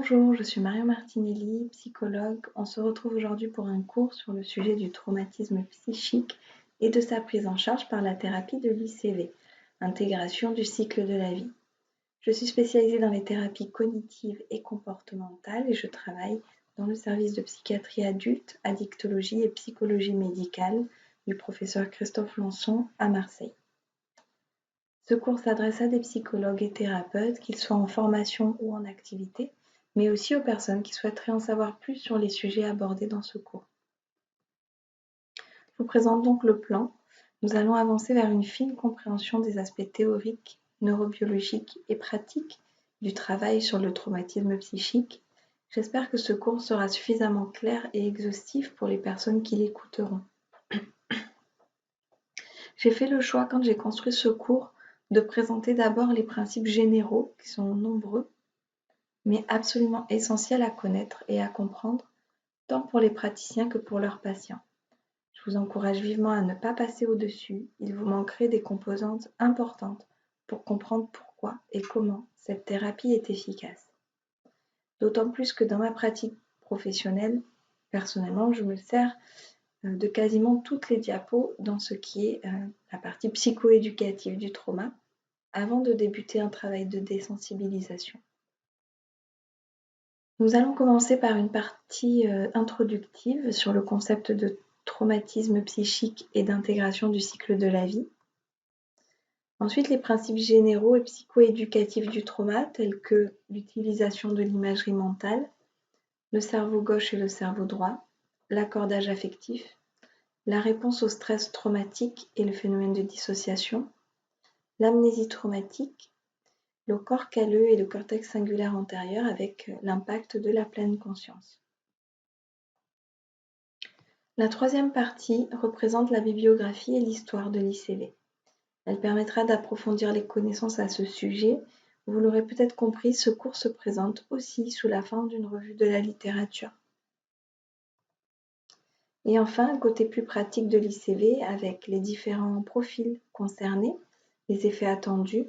Bonjour, je suis Marion Martinelli, psychologue. On se retrouve aujourd'hui pour un cours sur le sujet du traumatisme psychique et de sa prise en charge par la thérapie de l'ICV, intégration du cycle de la vie. Je suis spécialisée dans les thérapies cognitives et comportementales et je travaille dans le service de psychiatrie adulte, addictologie et psychologie médicale du professeur Christophe Lançon à Marseille. Ce cours s'adresse à des psychologues et thérapeutes, qu'ils soient en formation ou en activité, mais aussi aux personnes qui souhaiteraient en savoir plus sur les sujets abordés dans ce cours. Je vous présente donc le plan. Nous allons avancer vers une fine compréhension des aspects théoriques, neurobiologiques et pratiques du travail sur le traumatisme psychique. J'espère que ce cours sera suffisamment clair et exhaustif pour les personnes qui l'écouteront. J'ai fait le choix, quand j'ai construit ce cours, de présenter d'abord les principes généraux, qui sont nombreux, mais absolument essentiels à connaître et à comprendre, tant pour les praticiens que pour leurs patients. Je vous encourage vivement à ne pas passer au-dessus, il vous manquerait des composantes importantes pour comprendre pourquoi et comment cette thérapie est efficace. D'autant plus que dans ma pratique professionnelle, personnellement, je me sers de quasiment toutes les diapos dans ce qui est la partie psychoéducative du trauma, avant de débuter un travail de désensibilisation. Nous allons commencer par une partie introductive sur le concept de traumatisme psychique et d'intégration du cycle de la vie. Ensuite, les principes généraux et psychoéducatifs du trauma, tels que l'utilisation de l'imagerie mentale, le cerveau gauche et le cerveau droit, l'accordage affectif, la réponse au stress traumatique et le phénomène de dissociation, l'amnésie traumatique, le corps calleux et le cortex singulaire antérieur avec l'impact de la pleine conscience. La troisième partie représente la bibliographie et l'histoire de l'ICV. Elle permettra d'approfondir les connaissances à ce sujet. Vous l'aurez peut-être compris, ce cours se présente aussi sous la forme d'une revue de la littérature. Et enfin, un côté plus pratique de l'ICV avec les différents profils concernés, les effets attendus,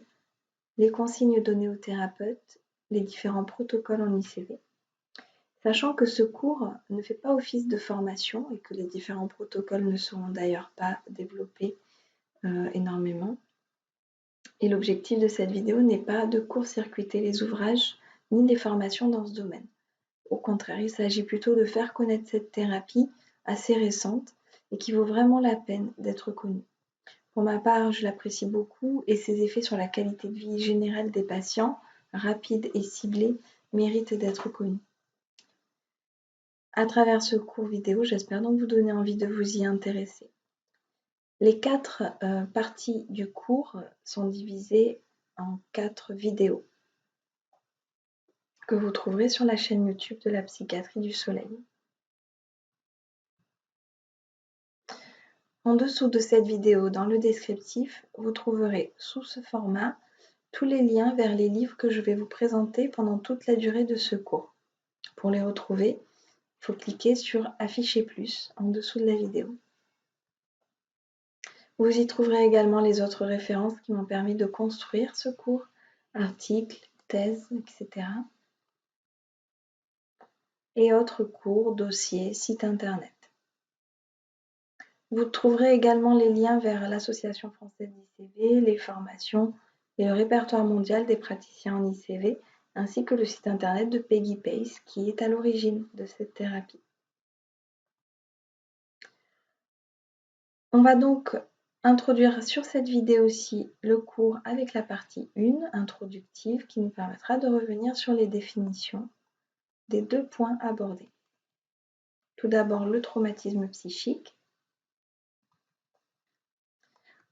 les consignes données aux thérapeutes, les différents protocoles en ICV. Sachant que ce cours ne fait pas office de formation et que les différents protocoles ne seront d'ailleurs pas développés énormément. Et l'objectif de cette vidéo n'est pas de court-circuiter les ouvrages ni les formations dans ce domaine. Au contraire, il s'agit plutôt de faire connaître cette thérapie assez récente et qui vaut vraiment la peine d'être connue. Pour ma part, je l'apprécie beaucoup et ses effets sur la qualité de vie générale des patients, rapides et ciblés, méritent d'être connus. À travers ce cours vidéo, j'espère donc vous donner envie de vous y intéresser. Les 4 parties du cours sont divisées en 4 vidéos que vous trouverez sur la chaîne YouTube de la Psychiatrie du Soleil. En dessous de cette vidéo, dans le descriptif, vous trouverez sous ce format tous les liens vers les livres que je vais vous présenter pendant toute la durée de ce cours. Pour les retrouver, il faut cliquer sur « Afficher plus » en dessous de la vidéo. Vous y trouverez également les autres références qui m'ont permis de construire ce cours, articles, thèses, etc. Et autres cours, dossiers, sites internet. Vous trouverez également les liens vers l'Association française d'ICV, les formations et le répertoire mondial des praticiens en ICV, ainsi que le site internet de Peggy Pace qui est à l'origine de cette thérapie. On va donc introduire sur cette vidéo-ci le cours avec la partie 1, introductive, qui nous permettra de revenir sur les définitions des 2 points abordés. Tout d'abord, le traumatisme psychique,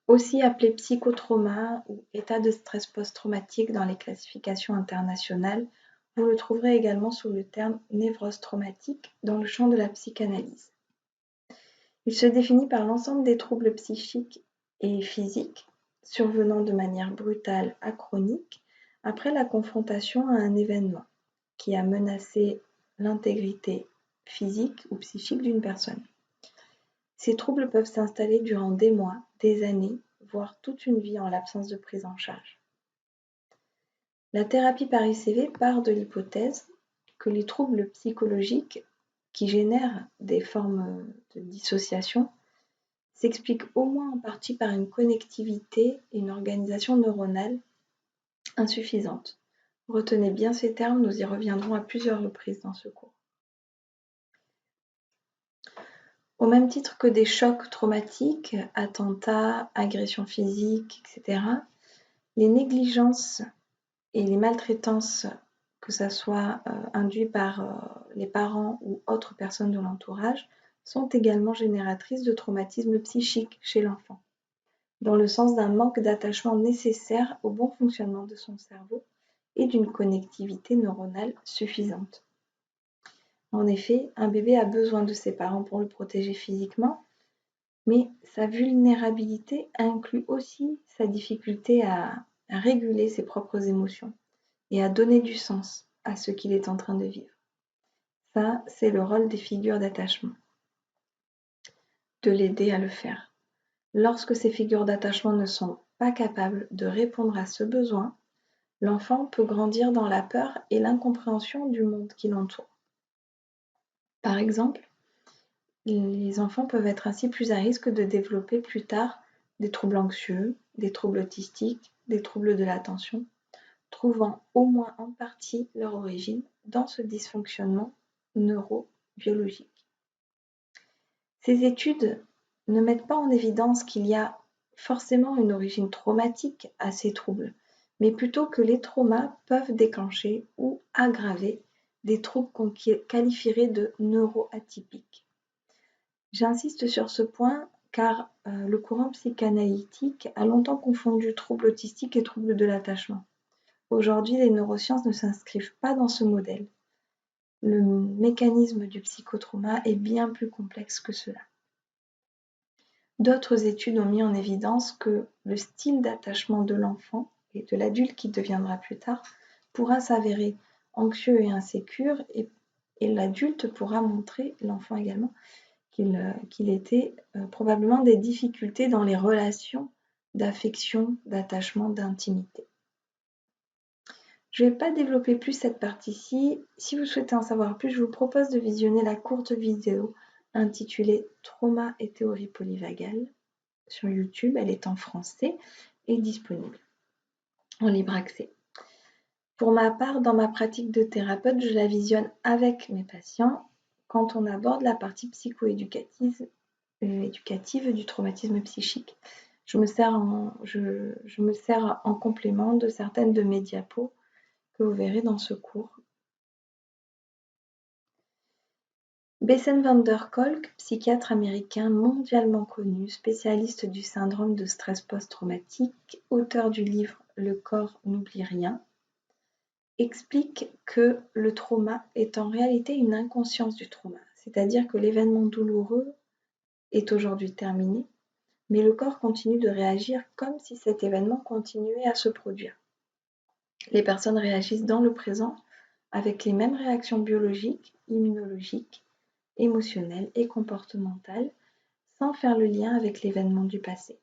aussi appelé psychotrauma ou état de stress post-traumatique dans les classifications internationales. Vous le trouverez également sous le terme névrose traumatique dans le champ de la psychanalyse. Il se définit par l'ensemble des troubles psychiques et physiques survenant de manière brutale à chronique après la confrontation à un événement qui a menacé l'intégrité physique ou psychique d'une personne. Ces troubles peuvent s'installer durant des mois, des années, voire toute une vie en l'absence de prise en charge. La thérapie par ICV part de l'hypothèse que les troubles psychologiques qui génèrent des formes de dissociation s'expliquent au moins en partie par une connectivité et une organisation neuronale insuffisante. Retenez bien ces termes, nous y reviendrons à plusieurs reprises dans ce cours. Au même titre que des chocs traumatiques, attentats, agressions physiques, etc., les négligences et les maltraitances, que ça soit induit par les parents ou autres personnes de l'entourage, sont également génératrices de traumatismes psychiques chez l'enfant, dans le sens d'un manque d'attachement nécessaire au bon fonctionnement de son cerveau et d'une connectivité neuronale suffisante. En effet, un bébé a besoin de ses parents pour le protéger physiquement, mais sa vulnérabilité inclut aussi sa difficulté à réguler ses propres émotions et à donner du sens à ce qu'il est en train de vivre. Ça, c'est le rôle des figures d'attachement, de l'aider à le faire. Lorsque ces figures d'attachement ne sont pas capables de répondre à ce besoin, l'enfant peut grandir dans la peur et l'incompréhension du monde qui l'entoure. Par exemple, les enfants peuvent être ainsi plus à risque de développer plus tard des troubles anxieux, des troubles autistiques, des troubles de l'attention, trouvant au moins en partie leur origine dans ce dysfonctionnement neurobiologique. Ces études ne mettent pas en évidence qu'il y a forcément une origine traumatique à ces troubles, mais plutôt que les traumas peuvent déclencher ou aggraver des troubles qu'on qualifierait de neuroatypiques. J'insiste sur ce point car le courant psychanalytique a longtemps confondu troubles autistiques et troubles de l'attachement. Aujourd'hui, les neurosciences ne s'inscrivent pas dans ce modèle. Le mécanisme du psychotrauma est bien plus complexe que cela. D'autres études ont mis en évidence que le style d'attachement de l'enfant et de l'adulte qui deviendra plus tard pourra s'avérer anxieux et insécure et l'adulte pourra montrer, l'enfant également, qu'il était probablement des difficultés dans les relations d'affection, d'attachement, d'intimité. Je ne vais pas développer plus cette partie-ci. Si vous souhaitez en savoir plus, je vous propose de visionner la courte vidéo intitulée « Trauma et théorie polyvagale » sur YouTube. Elle est en français et disponible en libre accès. Pour ma part, dans ma pratique de thérapeute, je la visionne avec mes patients quand on aborde la partie psycho-éducative du traumatisme psychique. Je me sers en complément de certaines de mes diapos que vous verrez dans ce cours. Bessem van der Kolk, psychiatre américain mondialement connu, spécialiste du syndrome de stress post-traumatique, auteur du livre « Le corps n'oublie rien », explique que le trauma est en réalité une inconscience du trauma, c'est-à-dire que l'événement douloureux est aujourd'hui terminé, mais le corps continue de réagir comme si cet événement continuait à se produire. Les personnes réagissent dans le présent avec les mêmes réactions biologiques, immunologiques, émotionnelles et comportementales, sans faire le lien avec l'événement du passé.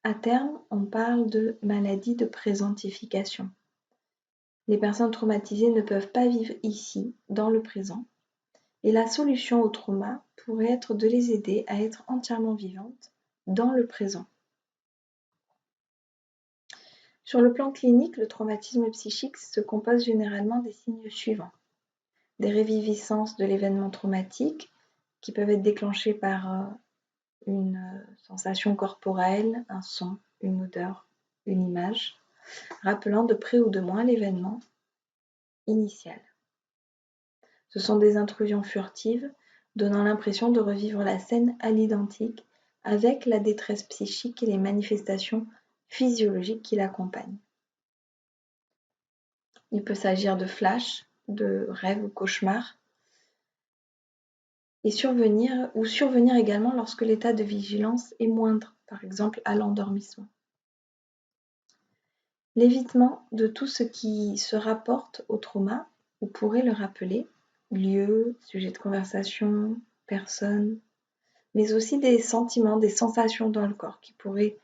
À terme, on parle de maladie de présentification. Les personnes traumatisées ne peuvent pas vivre ici, dans le présent, et la solution au trauma pourrait être de les aider à être entièrement vivantes dans le présent. Sur le plan clinique, le traumatisme psychique se compose généralement des signes suivants. Des réviviscences de l'événement traumatique qui peuvent être déclenchées par une sensation corporelle, un son, une odeur, une image, rappelant de près ou de loin l'événement initial. Ce sont des intrusions furtives, donnant l'impression de revivre la scène à l'identique, avec la détresse psychique et les manifestations physiologiques qui l'accompagnent. Il peut s'agir de flashs, de rêves ou cauchemars, et survenir également lorsque l'état de vigilance est moindre, par exemple à l'endormissement. L'évitement de tout ce qui se rapporte au trauma ou pourrait le rappeler, lieu, sujet de conversation, personne, mais aussi des sentiments, des sensations dans le corps qui pourraient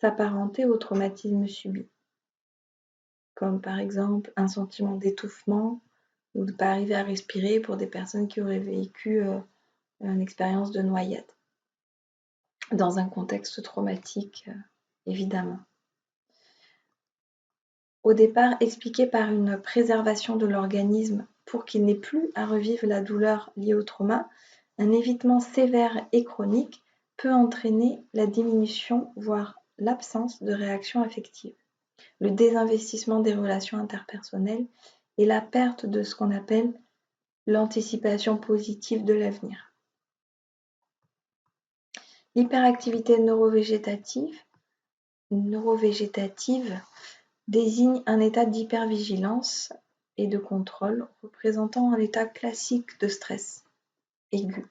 s'apparenter au traumatisme subi, comme par exemple un sentiment d'étouffement ou de ne pas arriver à respirer pour des personnes qui auraient vécu une expérience de noyade, dans un contexte traumatique, évidemment. Au départ expliqué par une préservation de l'organisme pour qu'il n'ait plus à revivre la douleur liée au trauma, un évitement sévère et chronique peut entraîner la diminution, voire l'absence de réaction affective, le désinvestissement des relations interpersonnelles et la perte de ce qu'on appelle l'anticipation positive de l'avenir. L'hyperactivité neurovégétative désigne un état d'hypervigilance et de contrôle représentant un état classique de stress aigu.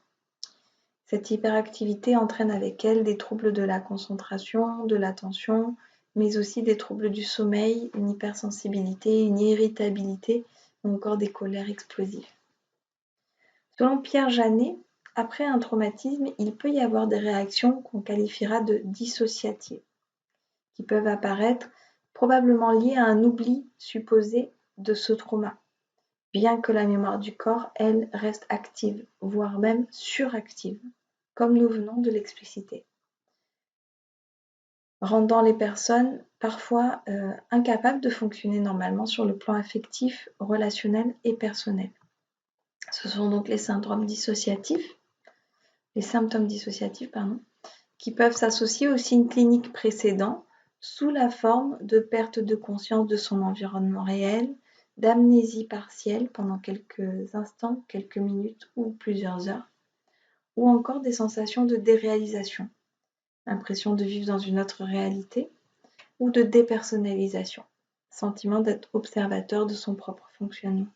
Cette hyperactivité entraîne avec elle des troubles de la concentration, de l'attention, mais aussi des troubles du sommeil, une hypersensibilité, une irritabilité ou encore des colères explosives. Selon Pierre Janet, après un traumatisme, il peut y avoir des réactions qu'on qualifiera de dissociatives, qui peuvent apparaître probablement liées à un oubli supposé de ce trauma, bien que la mémoire du corps, elle, reste active, voire même suractive, comme nous venons de l'expliciter, rendant les personnes parfois incapables de fonctionner normalement sur le plan affectif, relationnel et personnel. Ce sont donc les symptômes dissociatifs, qui peuvent s'associer aux signes cliniques précédents sous la forme de perte de conscience de son environnement réel, d'amnésie partielle pendant quelques instants, quelques minutes ou plusieurs heures, ou encore des sensations de déréalisation, impression de vivre dans une autre réalité, ou de dépersonnalisation, sentiment d'être observateur de son propre fonctionnement.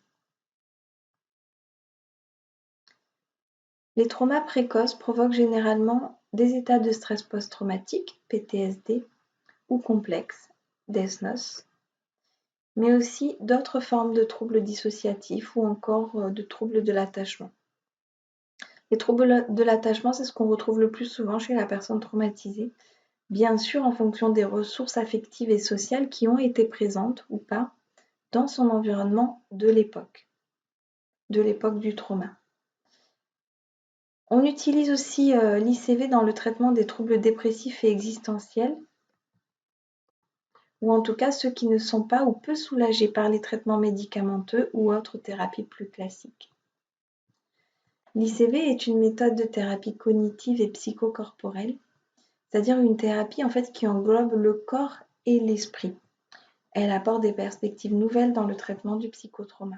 Les traumas précoces provoquent généralement des états de stress post-traumatique, PTSD, ou complexes, DESNOS, mais aussi d'autres formes de troubles dissociatifs ou encore de troubles de l'attachement. Les troubles de l'attachement, c'est ce qu'on retrouve le plus souvent chez la personne traumatisée, bien sûr en fonction des ressources affectives et sociales qui ont été présentes ou pas dans son environnement de l'époque du trauma. On utilise aussi l'ICV dans le traitement des troubles dépressifs et existentiels, ou en tout cas ceux qui ne sont pas ou peu soulagés par les traitements médicamenteux ou autres thérapies plus classiques. L'ICV est une méthode de thérapie cognitive et psychocorporelle, c'est-à-dire une thérapie en fait qui englobe le corps et l'esprit. Elle apporte des perspectives nouvelles dans le traitement du psychotrauma.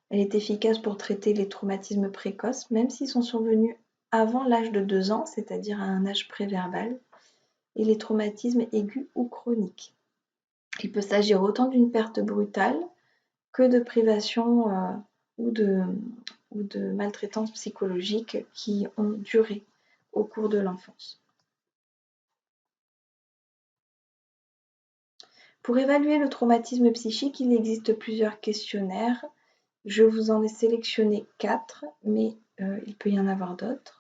Elle est efficace pour traiter les traumatismes précoces, même s'ils sont survenus avant l'âge de 2 ans, c'est-à-dire à un âge préverbal, et les traumatismes aigus ou chroniques. Il peut s'agir autant d'une perte brutale que de privation ou de maltraitance psychologique qui ont duré au cours de l'enfance. Pour évaluer le traumatisme psychique, il existe plusieurs questionnaires. Je vous en ai sélectionné 4, mais il peut y en avoir d'autres.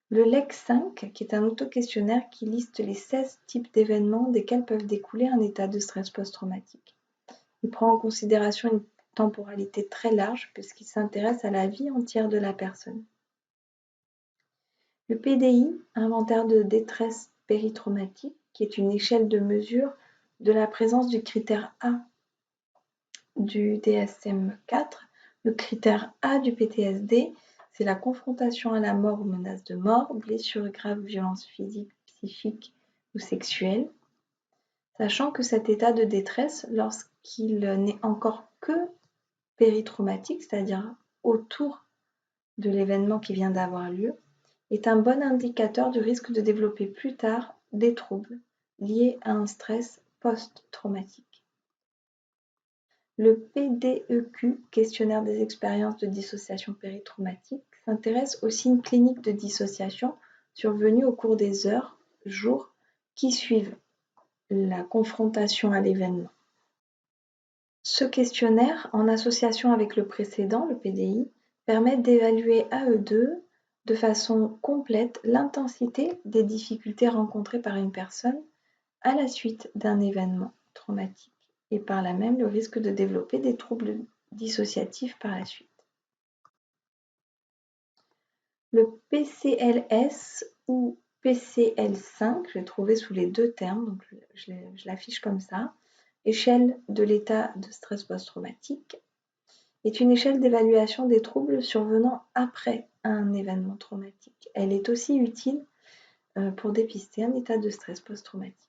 Le LEC5, qui est un auto-questionnaire qui liste les 16 types d'événements desquels peuvent découler un état de stress post-traumatique. Il prend en considération une temporalité très large puisqu'il s'intéresse à la vie entière de la personne. Le PDI, inventaire de détresse péritraumatique, qui est une échelle de mesure de la présence du critère A du DSM-4. Le critère A du PTSD, c'est la confrontation à la mort ou menace de mort, blessure grave, violence physique, psychique ou sexuelle. Sachant que cet état de détresse, lorsqu'il n'est encore que péritraumatique, c'est-à-dire autour de l'événement qui vient d'avoir lieu, est un bon indicateur du risque de développer plus tard des troubles liés à un stress post-traumatique. Le PDEQ, questionnaire des expériences de dissociation péritraumatique, s'intéresse aux signes cliniques de dissociation survenus au cours des heures, jours qui suivent la confrontation à l'événement. Ce questionnaire, en association avec le précédent, le PDI, permet d'évaluer à eux deux de façon complète l'intensité des difficultés rencontrées par une personne à la suite d'un événement traumatique et par là même le risque de développer des troubles dissociatifs par la suite. Le PCLS ou PCL5, je l'ai trouvé sous les deux termes, donc je l'affiche comme ça, échelle de l'état de stress post-traumatique, est une échelle d'évaluation des troubles survenant après un événement traumatique. Elle est aussi utile pour dépister un état de stress post-traumatique.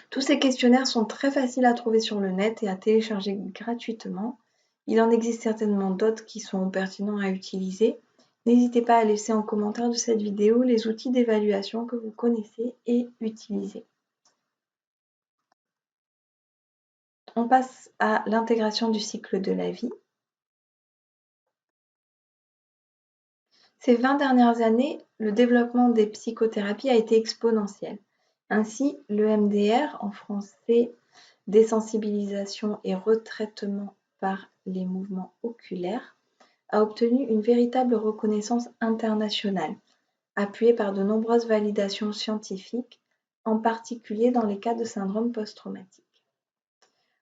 Tous ces questionnaires sont très faciles à trouver sur le net et à télécharger gratuitement. Il en existe certainement d'autres qui sont pertinents à utiliser. N'hésitez pas à laisser en commentaire de cette vidéo les outils d'évaluation que vous connaissez et utilisez. On passe à l'intégration du cycle de la vie. Ces 20 dernières années, le développement des psychothérapies a été exponentiel. Ainsi, l'EMDR, en français désensibilisation et retraitement par les mouvements oculaires, a obtenu une véritable reconnaissance internationale, appuyée par de nombreuses validations scientifiques, en particulier dans les cas de syndrome post-traumatique.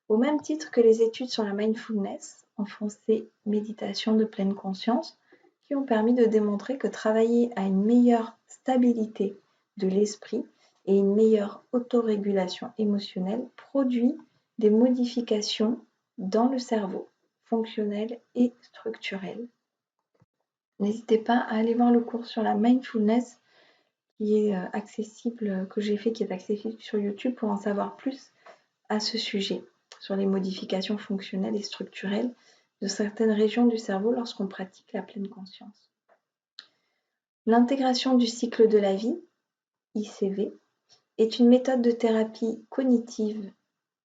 Au même titre que les études sur la mindfulness, en français méditation de pleine conscience, qui ont permis de démontrer que travailler à une meilleure stabilité de l'esprit et une meilleure autorégulation émotionnelle produit des modifications dans le cerveau, fonctionnelles et structurelles. N'hésitez pas à aller voir le cours sur la mindfulness qui est accessible, que j'ai fait, qui est accessible sur YouTube pour en savoir plus à ce sujet, sur les modifications fonctionnelles et structurelles de certaines régions du cerveau lorsqu'on pratique la pleine conscience. L'intégration du cycle de la vie, ICV, est une méthode de thérapie cognitive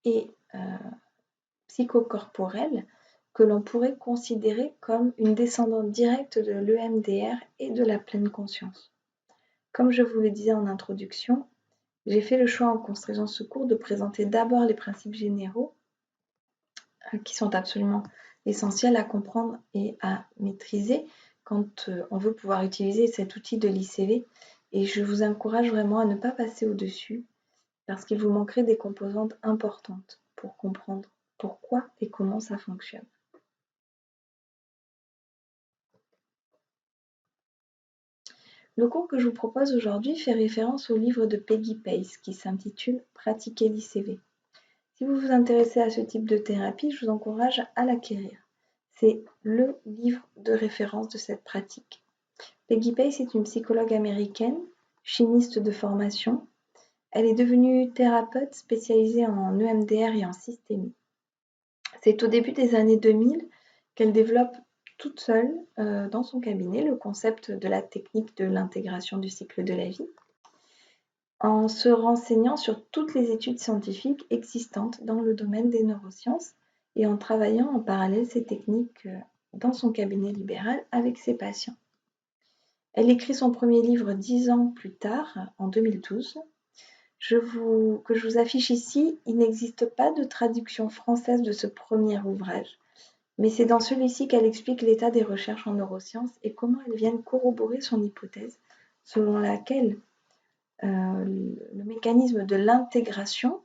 et psychocorporelle que l'on pourrait considérer comme une descendante directe de l'EMDR et de la pleine conscience. Comme je vous le disais en introduction, j'ai fait le choix en construisant ce cours de présenter d'abord les principes généraux qui sont absolument essentiels à comprendre et à maîtriser quand on veut pouvoir utiliser cet outil de l'ICV. Et je vous encourage vraiment à ne pas passer au-dessus parce qu'il vous manquerait des composantes importantes pour comprendre pourquoi et comment ça fonctionne. Le cours que je vous propose aujourd'hui fait référence au livre de Peggy Pace qui s'intitule « Pratiquer l'ICV ». Si vous vous intéressez à ce type de thérapie, je vous encourage à l'acquérir. C'est le livre de référence de cette pratique. Peggy Pace est une psychologue américaine, chimiste de formation. Elle est devenue thérapeute spécialisée en EMDR et en systémie. C'est au début des années 2000 qu'elle développe toute seule dans son cabinet le concept de la technique de l'intégration du cycle de la vie, en se renseignant sur toutes les études scientifiques existantes dans le domaine des neurosciences et en travaillant en parallèle ces techniques dans son cabinet libéral avec ses patients. Elle écrit son premier livre 10 ans plus tard, en 2012. Que je vous affiche ici, il n'existe pas de traduction française de ce premier ouvrage. Mais c'est dans celui-ci qu'elle explique l'état des recherches en neurosciences et comment elles viennent corroborer son hypothèse selon laquelle le mécanisme de l'intégration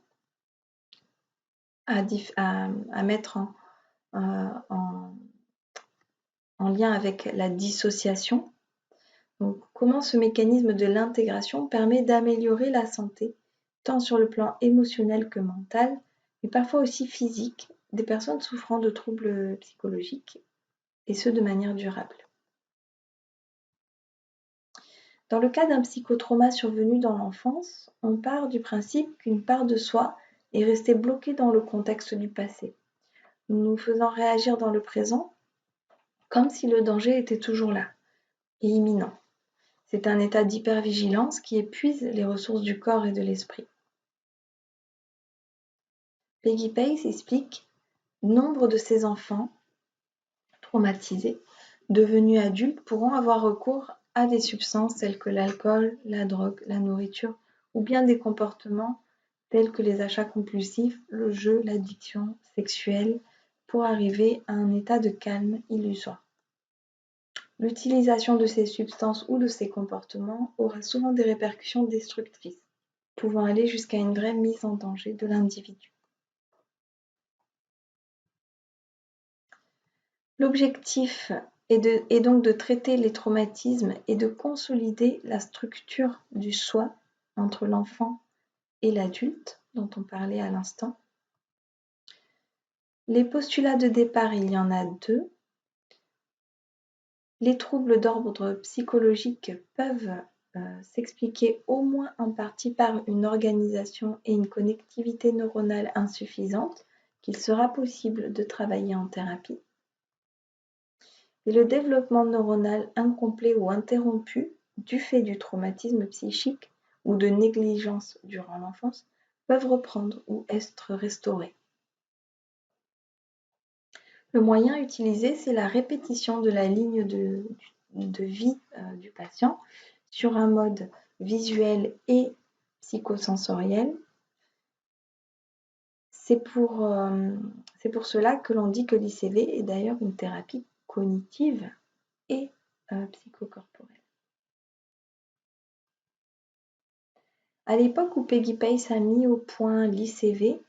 à mettre en lien avec la dissociation. Donc, comment ce mécanisme de l'intégration permet d'améliorer la santé, tant sur le plan émotionnel que mental, mais parfois aussi physique, des personnes souffrant de troubles psychologiques, et ce de manière durable. Dans le cas d'un psychotrauma survenu dans l'enfance, on part du principe qu'une part de soi est restée bloquée dans le contexte du passé, nous faisant réagir dans le présent comme si le danger était toujours là et imminent. C'est un état d'hypervigilance qui épuise les ressources du corps et de l'esprit. Peggy Pace explique « Nombre de ces enfants traumatisés, devenus adultes, pourront avoir recours à des substances telles que l'alcool, la drogue, la nourriture ou bien des comportements tels que les achats compulsifs, le jeu, l'addiction sexuelle pour arriver à un état de calme illusoire. L'utilisation de ces substances ou de ces comportements aura souvent des répercussions destructrices, pouvant aller jusqu'à une vraie mise en danger de l'individu. » L'objectif est donc de traiter les traumatismes et de consolider la structure du soi entre l'enfant et l'adulte, dont on parlait à l'instant. Les postulats de départ, il y en a 2. Les troubles d'ordre psychologique peuvent s'expliquer au moins en partie par une organisation et une connectivité neuronale insuffisante qu'il sera possible de travailler en thérapie. Et le développement neuronal incomplet ou interrompu du fait du traumatisme psychique ou de négligence durant l'enfance peuvent reprendre ou être restaurés. Le moyen utilisé, c'est la répétition de la ligne de vie du patient sur un mode visuel et psychosensoriel. C'est pour cela que l'on dit que l'ICV est d'ailleurs une thérapie cognitive et psychocorporelle. À l'époque où Peggy Pace a mis au point l'ICV,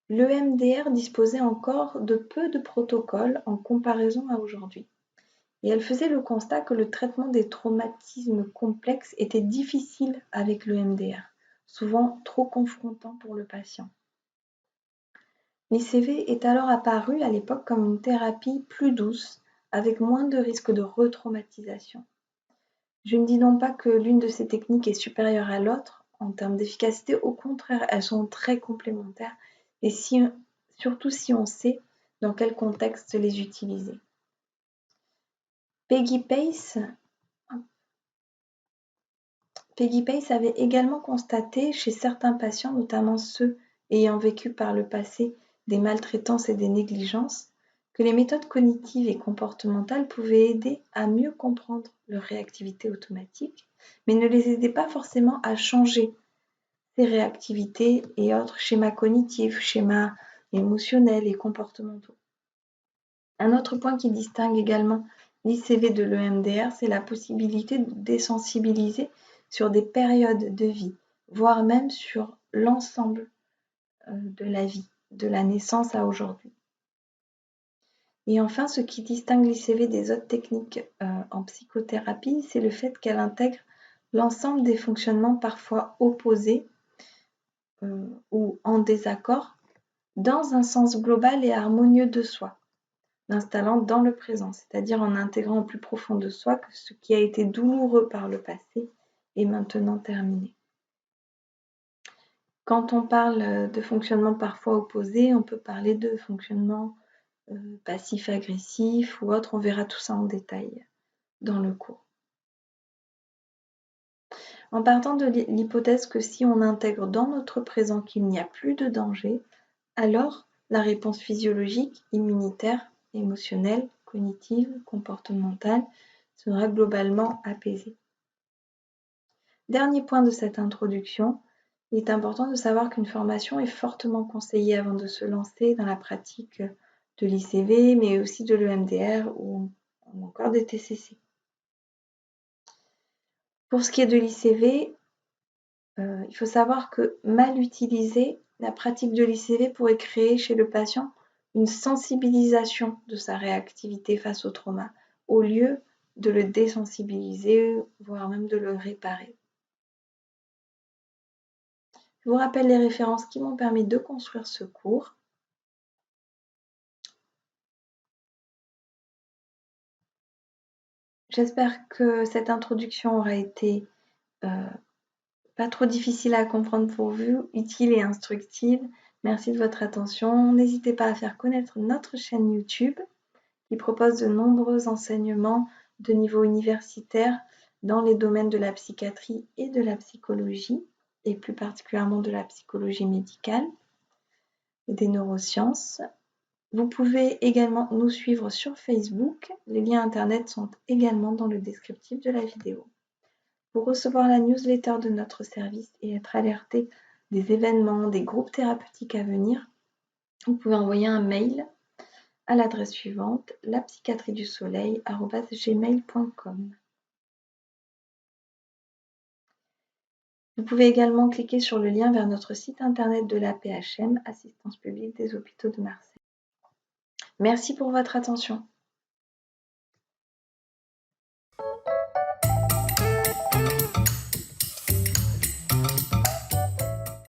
l'EMDR disposait encore de peu de protocoles en comparaison à aujourd'hui. Et elle faisait le constat que le traitement des traumatismes complexes était difficile avec l'EMDR, souvent trop confrontant pour le patient. L'ICV est alors apparu à l'époque comme une thérapie plus douce, avec moins de risques de retraumatisation. Je ne dis donc pas que l'une de ces techniques est supérieure à l'autre en termes d'efficacité, au contraire, elles sont très complémentaires, et surtout si on sait dans quel contexte les utiliser. Peggy Pace avait également constaté chez certains patients, notamment ceux ayant vécu par le passé des maltraitances et des négligences, que les méthodes cognitives et comportementales pouvaient aider à mieux comprendre leur réactivité automatique, mais ne les aidaient pas forcément à changer ces réactivités et autres schémas cognitifs, schémas émotionnels et comportementaux. Un autre point qui distingue également l'ICV de l'EMDR, c'est la possibilité de désensibiliser sur des périodes de vie, voire même sur l'ensemble de la vie, de la naissance à aujourd'hui. Et enfin, ce qui distingue l'ICV des autres techniques en psychothérapie, c'est le fait qu'elle intègre l'ensemble des fonctionnements parfois opposés ou en désaccord dans un sens global et harmonieux de soi, l'installant dans le présent, c'est-à-dire en intégrant au plus profond de soi que ce qui a été douloureux par le passé est maintenant terminé. Quand on parle de fonctionnement parfois opposé, on peut parler de fonctionnement passif-agressif ou autre, on verra tout ça en détail dans le cours. En partant de l'hypothèse que si on intègre dans notre présent qu'il n'y a plus de danger, alors la réponse physiologique, immunitaire, émotionnelle, cognitive, comportementale sera globalement apaisée. Dernier point de cette introduction, il est important de savoir qu'une formation est fortement conseillée avant de se lancer dans la pratique de l'ICV, mais aussi de l'EMDR ou encore des TCC. Pour ce qui est de l'ICV, il faut savoir que mal utilisée, la pratique de l'ICV pourrait créer chez le patient une sensibilisation de sa réactivité face au trauma, au lieu de le désensibiliser, voire même de le réparer. Je vous rappelle les références qui m'ont permis de construire ce cours. J'espère que cette introduction aura été pas trop difficile à comprendre pour vous, utile et instructive. Merci de votre attention. N'hésitez pas à faire connaître notre chaîne YouTube qui propose de nombreux enseignements de niveau universitaire dans les domaines de la psychiatrie et de la psychologie, et plus particulièrement de la psychologie médicale et des neurosciences. Vous pouvez également nous suivre sur Facebook. Les liens internet sont également dans le descriptif de la vidéo. Pour recevoir la newsletter de notre service et être alerté des événements, des groupes thérapeutiques à venir, vous pouvez envoyer un mail à l'adresse suivante, lapsychiatriedusoleil@gmail.com. Vous pouvez également cliquer sur le lien vers notre site internet de l'APHM, Assistance publique des hôpitaux de Marseille. Merci pour votre attention.